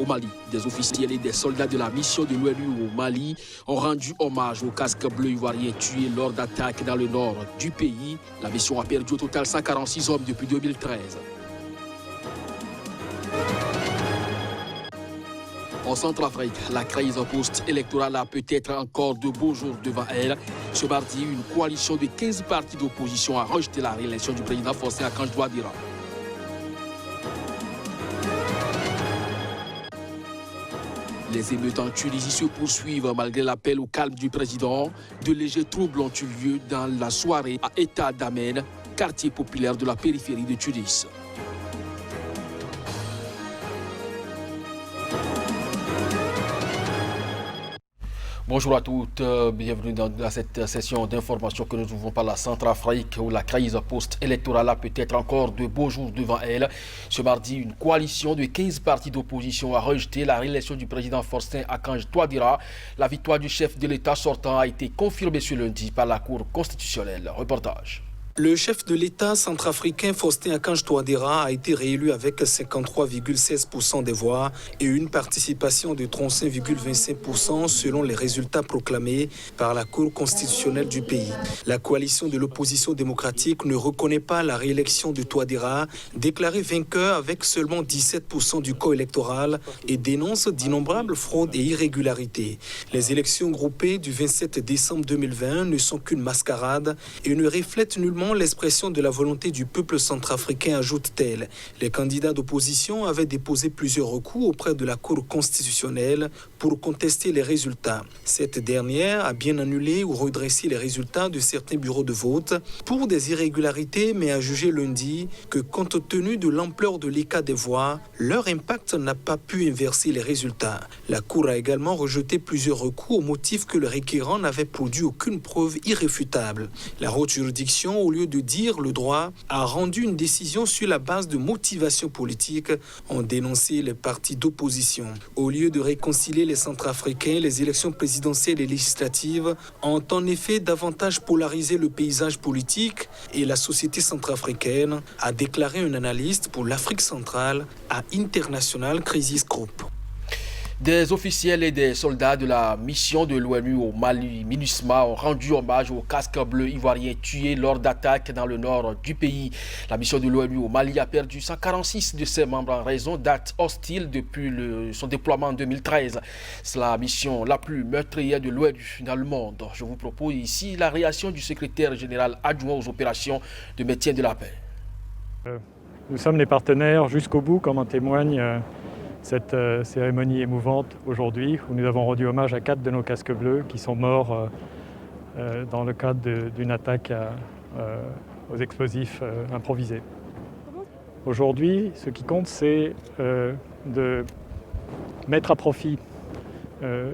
Au Mali, des officiels et des soldats de la mission de l'ONU au Mali ont rendu hommage aux casques bleus ivoiriens tués lors d'attaques dans le nord du pays. La mission a perdu au total 146 hommes depuis 2013. En Centrafrique, la crise post-électorale a peut-être encore de beaux jours devant elle. Ce mardi, une coalition de 15 partis d'opposition a rejeté la réélection du président Faustin Archange Touadéra. Les émeutes en Tunisie se poursuivent malgré l'appel au calme du président. De légers troubles ont eu lieu dans la soirée à État d'Amen, quartier populaire de la périphérie de Tunis. Bonjour à toutes, bienvenue dans cette session d'information que nous ouvrons par la Centrafrique où la crise post-électorale a peut-être encore de beaux jours devant elle. Ce mardi, une coalition de 15 partis d'opposition a rejeté la réélection du président Faustin Archange Touadéra. La victoire du chef de l'État sortant a été confirmée ce lundi par la Cour constitutionnelle. Reportage. Le chef de l'État centrafricain Faustin Archange Touadéra a été réélu avec 53,16% des voix et une participation de 35,25% selon les résultats proclamés par la Cour constitutionnelle du pays. La coalition de l'opposition démocratique ne reconnaît pas la réélection de Touadéra, déclaré vainqueur avec seulement 17% du corps électoral et dénonce d'innombrables fraudes et irrégularités. Les élections groupées du 27 décembre 2020 ne sont qu'une mascarade et ne reflètent nullement l'expression de la volonté du peuple centrafricain, ajoute-t-elle. Les candidats d'opposition avaient déposé plusieurs recours auprès de la Cour constitutionnelle pour contester les résultats. Cette dernière a bien annulé ou redressé les résultats de certains bureaux de vote pour des irrégularités, mais a jugé lundi que compte tenu de l'ampleur de l'écart des voix, leur impact n'a pas pu inverser les résultats. La Cour a également rejeté plusieurs recours au motif que le requérant n'avait produit aucune preuve irréfutable. La haute juridiction, au lieu de dire le droit, a rendu une décision sur la base de motivations politiques, ont dénoncé les partis d'opposition. Au lieu de réconcilier les Centrafricains, les élections présidentielles et législatives ont en effet davantage polarisé le paysage politique et la société centrafricaine, a déclaré un analyste pour l'Afrique centrale à International Crisis Group. Des officiels et des soldats de la mission de l'ONU au Mali, MINUSMA, ont rendu hommage aux casques bleus ivoiriens tués lors d'attaques dans le nord du pays. La mission de l'ONU au Mali a perdu 146 de ses membres en raison d'actes hostiles depuis son déploiement en 2013. C'est la mission la plus meurtrière de l'ONU dans le monde. Je vous propose ici la réaction du secrétaire général adjoint aux opérations de maintien de la paix. Nous sommes les partenaires jusqu'au bout, comme en témoigne cette cérémonie émouvante aujourd'hui où nous avons rendu hommage à 4 de nos casques bleus qui sont morts dans le cadre d'une attaque aux explosifs improvisés. Aujourd'hui, ce qui compte, c'est de mettre à profit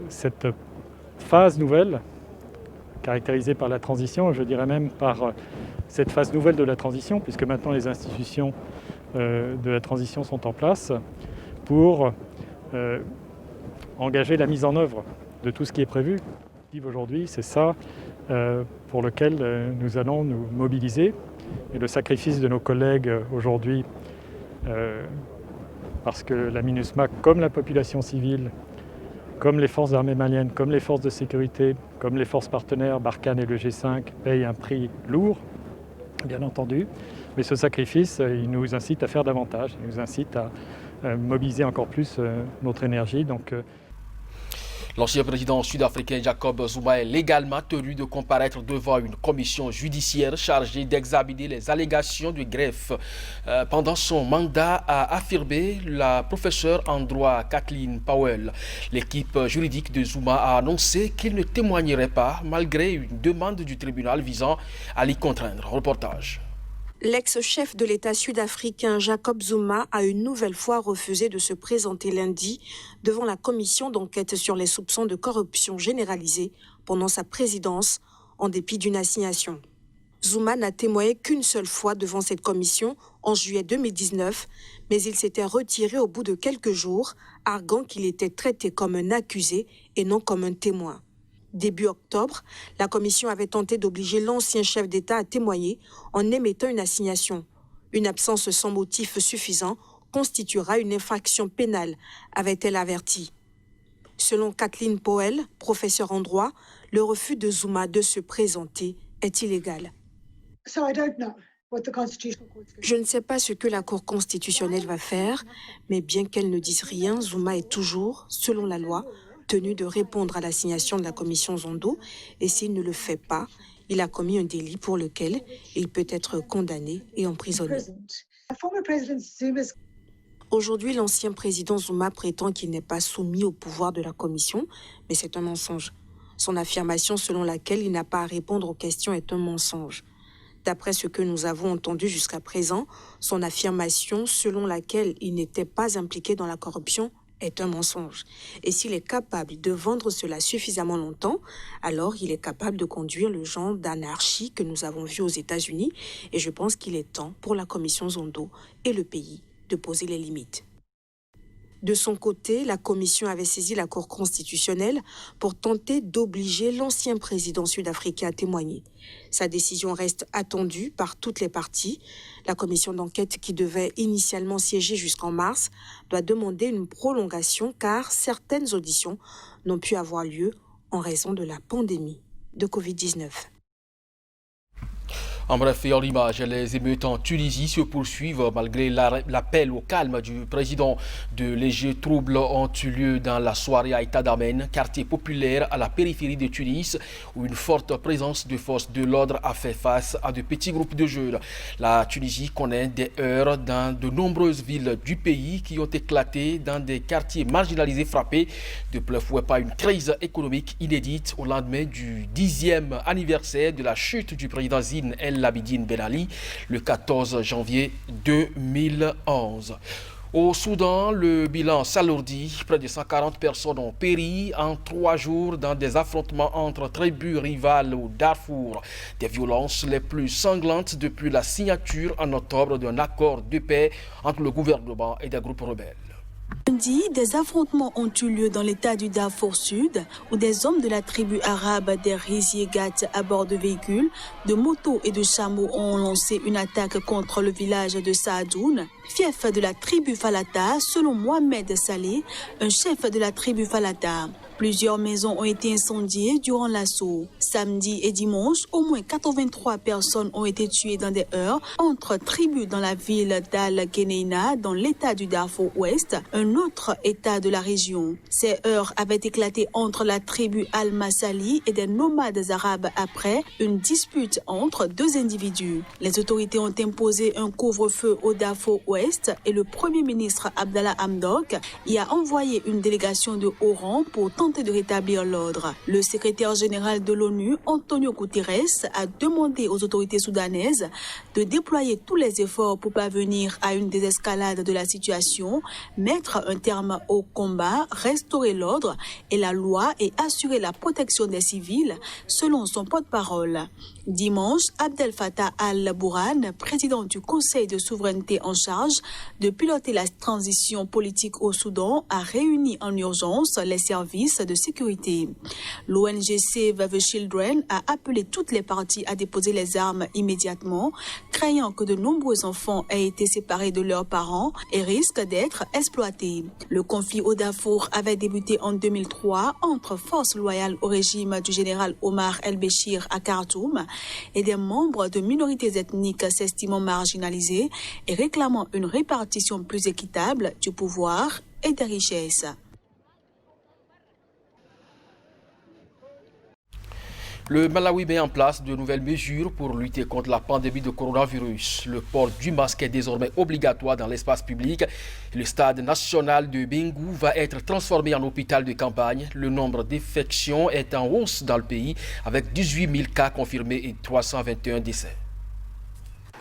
cette phase nouvelle caractérisée par la transition, je dirais même par cette phase nouvelle de la transition, puisque maintenant les institutions de la transition sont en place, pour engager la mise en œuvre de tout ce qui est prévu. Aujourd'hui, c'est ça pour lequel nous allons nous mobiliser. Et le sacrifice de nos collègues aujourd'hui, parce que la MINUSMA, comme la population civile, comme les forces armées maliennes, comme les forces de sécurité, comme les forces partenaires, Barkhane et le G5, payent un prix lourd, bien entendu. Mais ce sacrifice, il nous incite à faire davantage, il nous incite à mobiliser encore plus notre énergie. L'ancien président sud-africain Jacob Zuma est légalement tenu de comparaître devant une commission judiciaire chargée d'examiner les allégations de greffe. Pendant son mandat, a affirmé la professeure en droit Kathleen Powell. L'équipe juridique de Zuma a annoncé qu'il ne témoignerait pas malgré une demande du tribunal visant à l'y contraindre. Reportage. L'ex-chef de l'État sud-africain Jacob Zuma a une nouvelle fois refusé de se présenter lundi devant la commission d'enquête sur les soupçons de corruption généralisée pendant sa présidence, en dépit d'une assignation. Zuma n'a témoigné qu'une seule fois devant cette commission en juillet 2019, mais il s'était retiré au bout de quelques jours, arguant qu'il était traité comme un accusé et non comme un témoin. Début octobre, la commission avait tenté d'obliger l'ancien chef d'État à témoigner en émettant une assignation. Une absence sans motif suffisant constituera une infraction pénale, avait-elle averti. Selon Kathleen Powell, professeure en droit, le refus de Zuma de se présenter est illégal. Je ne sais pas ce que la Cour constitutionnelle va faire, mais bien qu'elle ne dise rien, Zuma est toujours, selon la loi, tenu de répondre à l'assignation de la commission Zondo, et s'il ne le fait pas, il a commis un délit pour lequel il peut être condamné et emprisonné. Aujourd'hui, l'ancien président Zuma prétend qu'il n'est pas soumis au pouvoir de la commission, mais c'est un mensonge. Son affirmation selon laquelle il n'a pas à répondre aux questions est un mensonge. D'après ce que nous avons entendu jusqu'à présent, son affirmation selon laquelle il n'était pas impliqué dans la corruption est un mensonge. Et s'il est capable de vendre cela suffisamment longtemps, alors il est capable de conduire le genre d'anarchie que nous avons vu aux États-Unis. Et je pense qu'il est temps pour la commission Zondo et le pays de poser les limites. De son côté, la commission avait saisi la Cour constitutionnelle pour tenter d'obliger l'ancien président sud-africain à témoigner. Sa décision reste attendue par toutes les parties. La commission d'enquête qui devait initialement siéger jusqu'en mars doit demander une prolongation car certaines auditions n'ont pu avoir lieu en raison de la pandémie de Covid-19. En bref, et en image, les émeutes en Tunisie se poursuivent malgré l'appel au calme du président. De légers troubles ont eu lieu dans la soirée à État d'Amen, quartier populaire à la périphérie de Tunis, où une forte présence de forces de l'ordre a fait face à de petits groupes de jeunes. La Tunisie connaît des heurts dans de nombreuses villes du pays qui ont éclaté dans des quartiers marginalisés frappés de plein fouet par une crise économique inédite au lendemain du 10e anniversaire de la chute du président Zine El Abidine Ben Ali le 14 janvier 2011. Au Soudan, le bilan s'alourdit. Près de 140 personnes ont péri en 3 jours dans des affrontements entre tribus rivales au Darfour. Des violences les plus sanglantes depuis la signature en octobre d'un accord de paix entre le gouvernement et des groupes rebelles. Lundi, des affrontements ont eu lieu dans l'état du Darfour Sud, où des hommes de la tribu arabe des Riziegat à bord de véhicules, de motos et de chameaux ont lancé une attaque contre le village de Saadoun, fief de la tribu Falata, selon Mohamed Saleh, un chef de la tribu Falata. Plusieurs maisons ont été incendiées durant l'assaut. Samedi et dimanche, au moins 83 personnes ont été tuées dans des heurts entre tribus dans la ville d'Al-Geneina, dans l'état du Darfour Ouest, un autre état de la région. Ces heurts avaient éclaté entre la tribu Al-Masali et des nomades arabes après une dispute entre 2 individus. Les autorités ont imposé un couvre-feu au Darfour Ouest et le Premier ministre Abdallah Hamdok y a envoyé une délégation de haut rang pour tenter de rétablir l'ordre. Le secrétaire général de l'ONU, Antonio Guterres, a demandé aux autorités soudanaises de déployer tous les efforts pour parvenir à une désescalade de la situation, mettre un terme au combat, restaurer l'ordre et la loi et assurer la protection des civils, selon son porte-parole. Dimanche, Abdel Fattah al-Burhan, président du Conseil de souveraineté en charge de piloter la transition politique au Soudan, a réuni en urgence les services de sécurité. L'ONG Save the Children a appelé toutes les parties à déposer les armes immédiatement, craignant que de nombreux enfants aient été séparés de leurs parents et risquent d'être exploités. Le conflit au Darfour avait débuté en 2003 entre forces loyales au régime du général Omar el-Béchir à Khartoum et des membres de minorités ethniques s'estimant marginalisés et réclamant une répartition plus équitable du pouvoir et des richesses. Le Malawi met en place de nouvelles mesures pour lutter contre la pandémie de coronavirus. Le port du masque est désormais obligatoire dans l'espace public. Le stade national de Bingu va être transformé en hôpital de campagne. Le nombre d'infections est en hausse dans le pays avec 18 000 cas confirmés et 321 décès.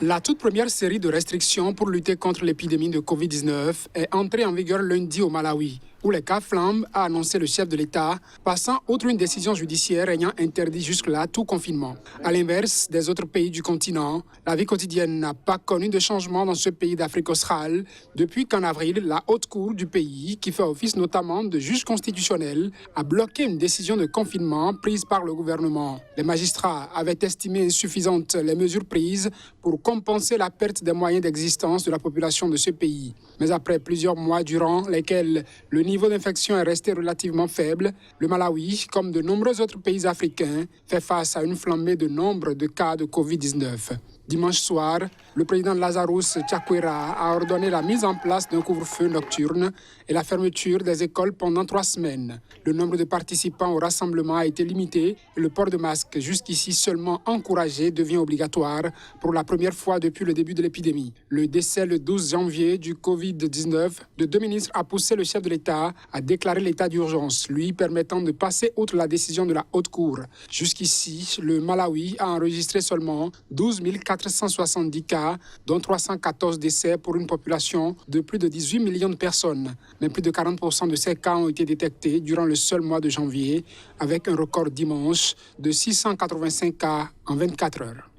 La toute première série de restrictions pour lutter contre l'épidémie de Covid-19 est entrée en vigueur lundi au Malawi. où les cas flambent, a annoncé le chef de l'État, passant outre une décision judiciaire ayant interdit jusque-là tout confinement. À l'inverse des autres pays du continent, la vie quotidienne n'a pas connu de changement dans ce pays d'Afrique australe depuis qu'en avril, la haute cour du pays, qui fait office notamment de juge constitutionnel, a bloqué une décision de confinement prise par le gouvernement. Les magistrats avaient estimé insuffisantes les mesures prises pour compenser la perte des moyens d'existence de la population de ce pays. Mais après plusieurs mois durant lesquels le niveau d'infection est resté relativement faible, le Malawi, comme de nombreux autres pays africains, fait face à une flambée de nombre de cas de Covid-19. Dimanche soir, le président Lazarus Chakwera a ordonné la mise en place d'un couvre-feu nocturne et la fermeture des écoles pendant 3 semaines. Le nombre de participants au rassemblement a été limité et le port de masque, jusqu'ici seulement encouragé, devient obligatoire pour la première fois depuis le début de l'épidémie. Le décès le 12 janvier du Covid-19 de 2 ministres a poussé le chef de l'État à déclarer l'état d'urgence, lui permettant de passer outre la décision de la haute cour. Jusqu'ici, le Malawi a enregistré seulement 12 470 cas, dont 314 décès pour une population de plus de 18 millions de personnes. Mais plus de 40% de ces cas ont été détectés durant le seul mois de janvier, avec un record dimanche de 685 cas en 24 heures.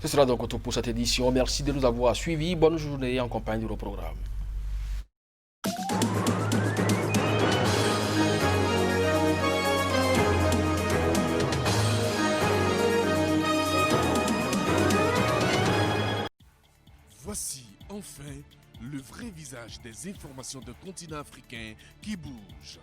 Ce sera donc tout pour cette édition. Merci de nous avoir suivis. Bonne journée en compagnie de nos programmes. Voici enfin le vrai visage des informations d'un continent africain qui bouge.